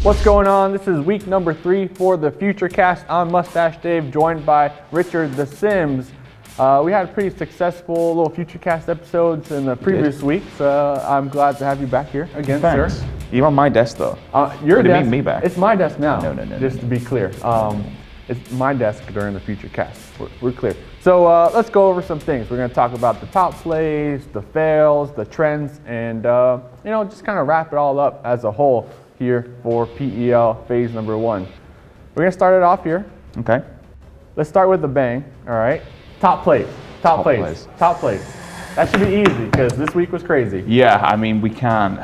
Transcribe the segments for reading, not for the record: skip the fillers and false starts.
What's going on? This is week number 3 for the Futurecast. I'm Mustache Dave, joined by Richard TheSimms. We had pretty successful little Futurecast episodes in the previous weeks. I'm glad to have you back here again, Thanks. sir. You're on my desk though. Your What do you desk, mean me back? It's my desk now. No. Just to be clear. It's my desk during the Futurecast. We're clear. So let's go over some things. We're going to talk about the top plays, the fails, the trends, and just kind of wrap it all up as a whole here for PEL phase number 1. We're going to start it off here. Okay. Let's start with the bang. All right. Top plays. Top plays. That should be easy because this week was crazy. Yeah, I mean we can.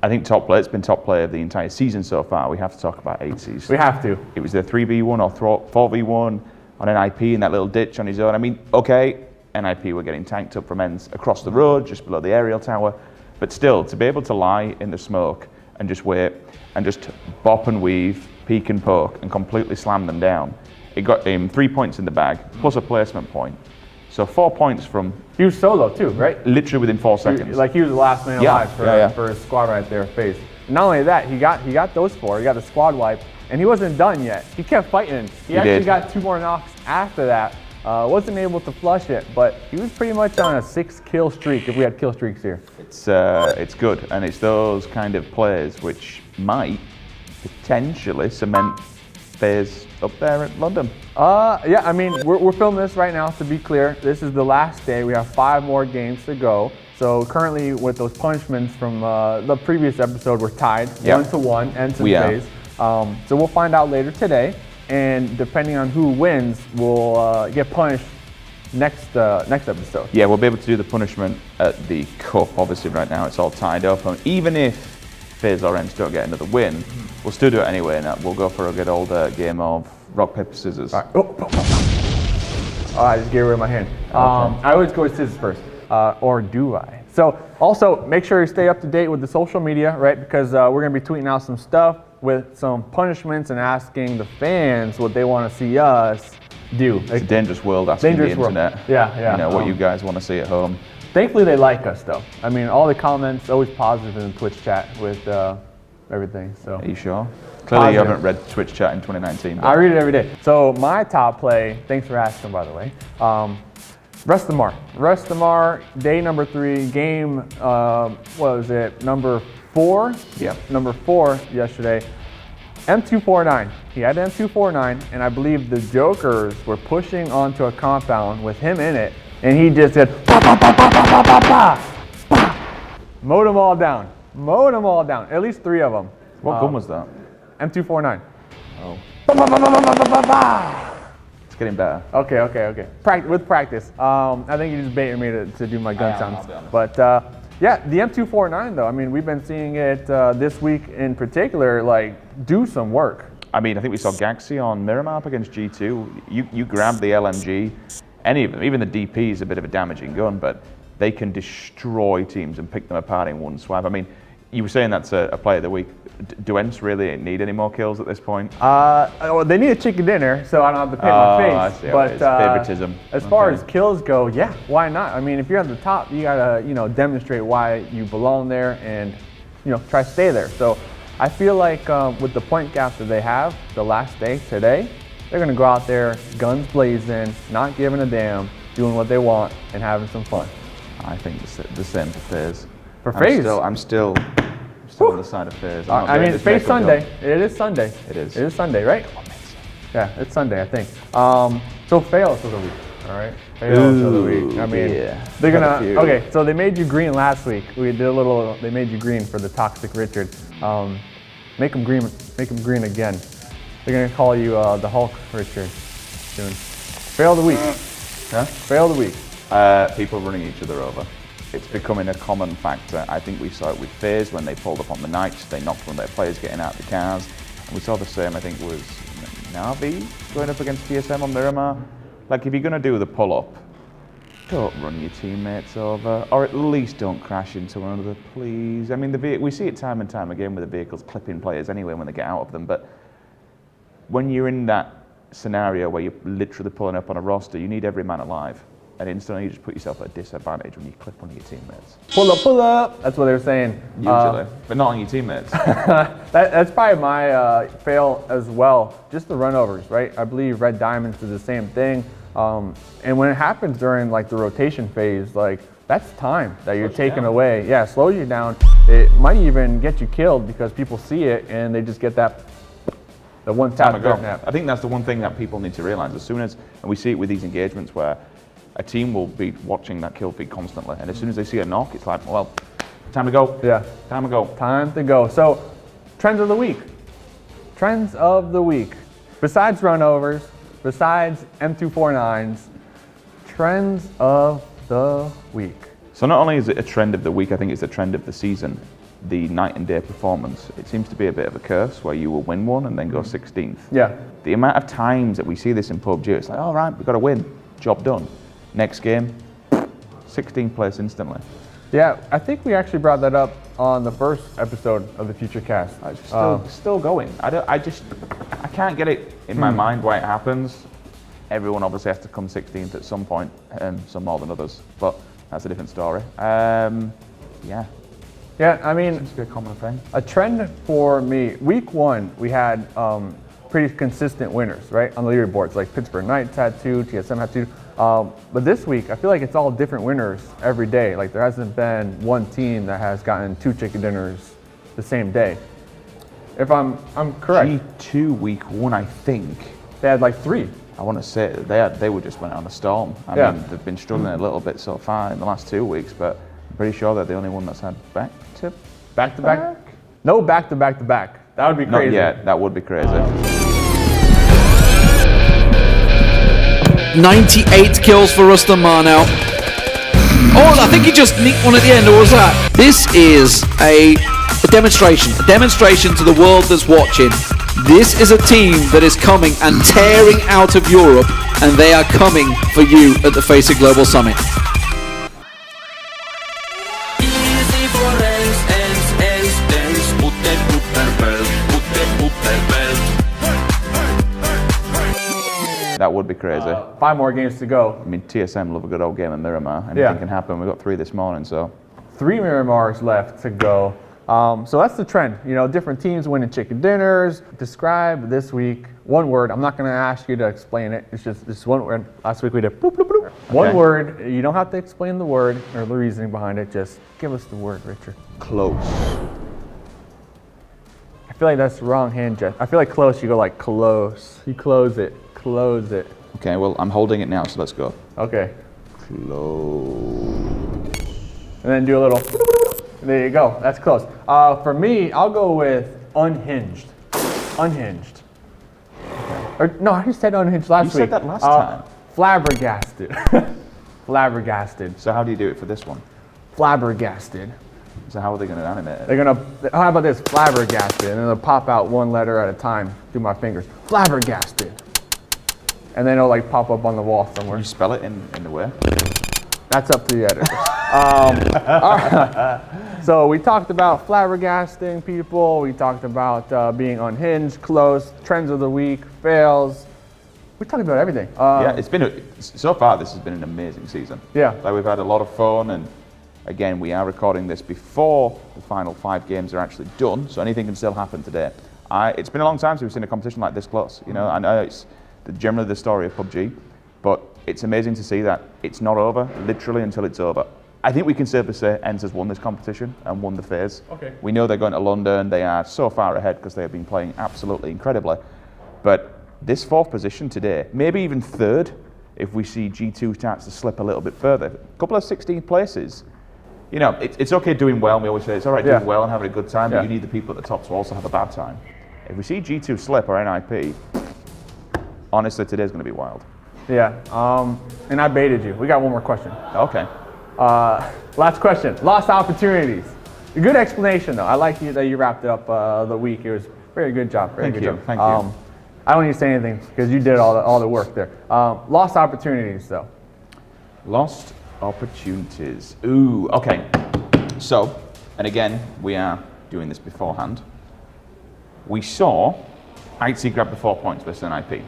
I think top play. It's been top play of the entire season so far. We have to talk about 80s. We have to. It was the 3v1 or 4v1 on NIP in that little ditch on his own. I mean, okay, NIP were getting tanked up from ends across the road, just below the aerial tower, but still to be able to lie in the smoke and just wait and just bop and weave, peek and poke and completely slam them down. It got him 3 points in the bag plus a placement point. So 4 points from... He was solo too, right? Literally within 4 seconds. He was the last man alive for his squad right there, face. Not only that, he got those 4. He got the squad wipe, and he wasn't done yet. He kept fighting. He actually got 2 more knocks after that. Wasn't able to flush it, but he was pretty much on a 6 kill streak if we had kill streaks here. It's good, and it's those kind of plays which might potentially cement FaZe up there at London. Yeah, I mean, we're filming this right now, to be clear. This is the last day. We have 5 more games to go. So currently, with those punishments from the previous episode, we're tied 1-1, ends in FaZe. So we'll find out later today, and depending on who wins, we'll get punished next episode. Yeah, we'll be able to do the punishment at the cup. Obviously, right now it's all tied up, and even if FaZe or Ents don't get another win, we'll still do it anyway, and we'll go for a good old game of rock, paper, scissors. All right. I just gave away my hand. Okay. I always go with scissors first, or do I? So also make sure you stay up to date with the social media, right? Because we're gonna be tweeting out some stuff with some punishments and asking the fans what they want to see us do. It's a dangerous world asking the internet. Yeah. You know what you guys want to see at home. Thankfully, they like us though. I mean, all the comments always positive in the Twitch chat with everything. So. Are you sure? Clearly, you haven't read Twitch chat in 2019. I read it every day. So my top play. Thanks for asking, by the way. Rest the Mar, day number 3, game, what was it, number 4? Yeah. Number 4 yesterday. M249. He had M249, and I believe the Jokers were pushing onto a compound with him in it, and he just said, bah, bah, bah, bah, bah, bah, bah, bah. Mowed them all down. At least 3 of them. What gun was that? M249. Oh. Bah, bah, bah, bah, bah, bah, bah, bah. It's getting better. Okay. With practice. I think you just baited me to do my gun sounds. But yeah, the M249 though, I mean, we've been seeing it this week in particular, like, do some work. I mean, I think we saw Gaxi on Miramar up against G2. You grab the LMG, any of them, even the DP is a bit of a damaging gun, but they can destroy teams and pick them apart in one swipe. I mean, you were saying that's a play of the week. Do Ents really need any more kills at this point? Well, they need a chicken dinner, so I don't have to paint my face. I see. But It's favoritism. As far as kills go, yeah, why not? I mean, if you're at the top, you gotta, demonstrate why you belong there and, try to stay there. So I feel like with the point gap that they have, the last day today, they're gonna go out there, guns blazing, not giving a damn, doing what they want, and having some fun. I think the same for FaZe. For FaZe? I'm still on the side of FaZe. I mean, it's FaZe Sunday. It is Sunday. It is. It is Sunday, right? Yeah, it's Sunday, I think. So fails of the week, all right? Fails of the week. I mean, they're gonna. Okay, so they made you green last week. We did a little. They made you green for the toxic Richard. Make them green. Make them green again. They're gonna call you the Hulk Richard soon. Fail of the week. Huh? Fail of the week. People running each other over. It's becoming a common factor. I think we saw it with FaZe when they pulled up on the Knights. They knocked one of their players getting out of the cars. And we saw the same, I think it was Navi going up against TSM on Miramar. Like, if you're going to do the pull-up, don't run your teammates over, or at least don't crash into one another, please. I mean, we see it time and time again with the vehicles clipping players anyway when they get out of them, but when you're in that scenario where you're literally pulling up on a roster, you need every man alive. and instantly you just put yourself at a disadvantage when you clip one of your teammates. Pull up. That's what they were saying. Usually, but not on your teammates. That's probably my fail as well. Just the runovers, right? I believe Red Diamonds do the same thing. And when it happens during like the rotation phase, like that's time that you're taking away. Yeah, slows you down. It might even get you killed because people see it and they just get that the one tap. I think that's the one thing that people need to realize. As soon as, and we see it with these engagements where a team will be watching that kill feed constantly, and as soon as they see a knock, it's like, well, time to go. Yeah, time to go. Time to go. So, trends of the week. Trends of the week. Besides runovers, besides M249s, trends of the week. So not only is it a trend of the week, I think it's a trend of the season. The night and day performance. It seems to be a bit of a curse where you will win one and then go 16th. Yeah. The amount of times that we see this in PUBG, it's like, all right, we've got to win. Job done. Next game, 16th place instantly. Yeah, I think we actually brought that up on the first episode of the Future Cast. It's still going. I can't get it in my mind why it happens. Everyone obviously has to come 16th at some point, and some more than others, but that's a different story. Yeah. Yeah, I mean, seems to be a common thing. A trend for me, week one, we had pretty consistent winners, right, on the leaderboards, like Pittsburgh Knights had 2, TSM had 2. But this week, I feel like it's all different winners every day. Like there hasn't been one team that has gotten 2 chicken dinners the same day. If I'm correct. G2 week one, I think. They had like 3. I want to say they were just went on a storm. I mean, they've been struggling a little bit so far in the last 2 weeks, but I'm pretty sure they're the only one that's had back to back. No back to back to back. That would be crazy. Not yet. That would be crazy. 98 kills for Rustam now. Oh, I think he just nicked one at the end, or was that? This is a demonstration to the world that's watching. This is a team that is coming and tearing out of Europe, and they are coming for you at the Face It Global Summit. That would be crazy. 5 more games to go. I mean, TSM love a good old game in Miramar. Anything can happen. We got 3 this morning, so. 3 Miramars left to go. So that's the trend. You know, different teams winning chicken dinners. Describe this week. One word. I'm not going to ask you to explain it. It's just one word. Last week we did bloop, bloop, bloop. Okay. One word. You don't have to explain the word or the reasoning behind it. Just give us the word, Richard. Close. I feel like that's the wrong hand gesture. I feel like close, you go like close. You close it. Close it. Okay, well, I'm holding it now, so let's go. Okay. Close. And then do a little. There you go. That's close. For me, I'll go with unhinged. Unhinged. Or, no, I just said unhinged last week. You said that last time. Flabbergasted. Flabbergasted. So how do you do it for this one? Flabbergasted. So how are they going to animate it? They're going to, how about this? Flabbergasted. And then they'll pop out one letter at a time through my fingers. Flabbergasted. And then it'll like pop up on the wall somewhere. Can you spell it in the way? That's up to the editor. So we talked about flabbergasting people. We talked about being unhinged, close, trends of the week, fails. We talked about everything. Yeah, it's been so far. This has been an amazing season. Yeah, like we've had a lot of fun, and again, we are recording this before the final 5 games are actually done. So anything can still happen today. It's been a long time since we've seen a competition like this close. You know, I know it's generally the story of PUBG, but it's amazing to see that it's not over, literally, until it's over. I think we can safely say ENCE has won this competition and won the phase. Okay. We know they're going to London. They are so far ahead because they have been playing absolutely incredibly. But this 4th position today, maybe even 3rd, if we see G2 starts to slip a little bit further. A couple of 16th places. You know, it's okay doing well. We always say it's all right doing well and having a good time, but you need the people at the top to also have a bad time. If we see G2 slip or NIP, honestly, today's going to be wild. Yeah, and I baited you. We got one more question. Okay. Last question. Lost opportunities. A good explanation, though. I like you that you wrapped it up the week. It was very good job. Very good job. Thank you. I don't need to say anything because you did all the work there. Lost opportunities, though. Lost opportunities. Ooh, okay. So, and again, we are doing this beforehand. We saw ITC grab the 4 points versus NIP,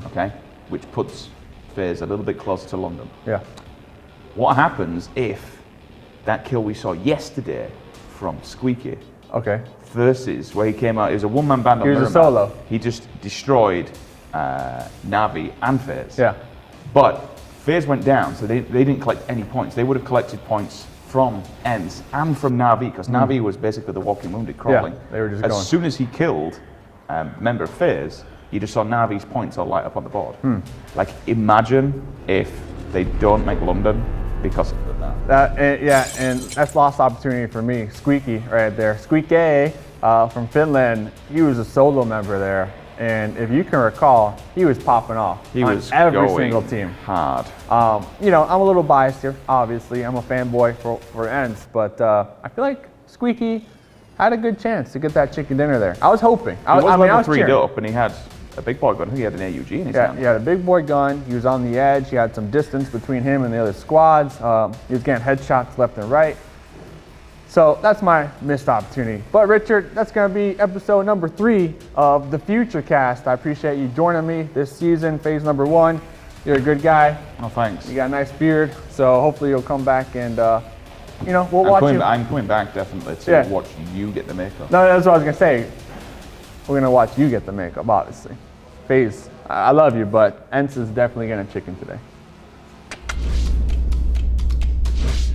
okay, which puts FaZe a little bit closer to London. Yeah. What happens if that kill we saw yesterday from Squeaky Okay. versus where he came out, it was a one-man band on He was a Mirror solo. Man. He just destroyed Navi and FaZe. Yeah. But FaZe went down, so they didn't collect any points. They would have collected points from ENCE and from Navi, because Navi was basically the walking wounded crawling. Yeah, they were just as going. soon as he killed a member of FaZe, you just saw Navi's points all light up on the board. Like, imagine if they don't make London because of that. And that's lost opportunity for me. Squeaky right there. Squeaky from Finland, he was a solo member there. And if you can recall, he was popping off He on was every going single team. hard. You know, I'm a little biased here, obviously. I'm a fanboy for ENCE, but I feel like Squeaky had a good chance to get that chicken dinner there. I was hoping. He was level 3'd cheering. up, and he had a big boy gun. I think he had an AUG in his Yeah, hand. he had a big boy gun. He was on the edge. He had some distance between him and the other squads. He was getting headshots left and right. So that's my missed opportunity. But Richard, that's going to be episode number 3 of the Future Cast. I appreciate you joining me this season, phase number 1. You're a good guy. Oh, thanks. You got a nice beard. So hopefully you'll come back and, you know, we'll watch you. I'm coming back definitely to watch you get the makeup. No, that's what I was going to say. We're going to watch you get the makeup, obviously. FaZe, I love you, but ENCE is definitely going to chicken today.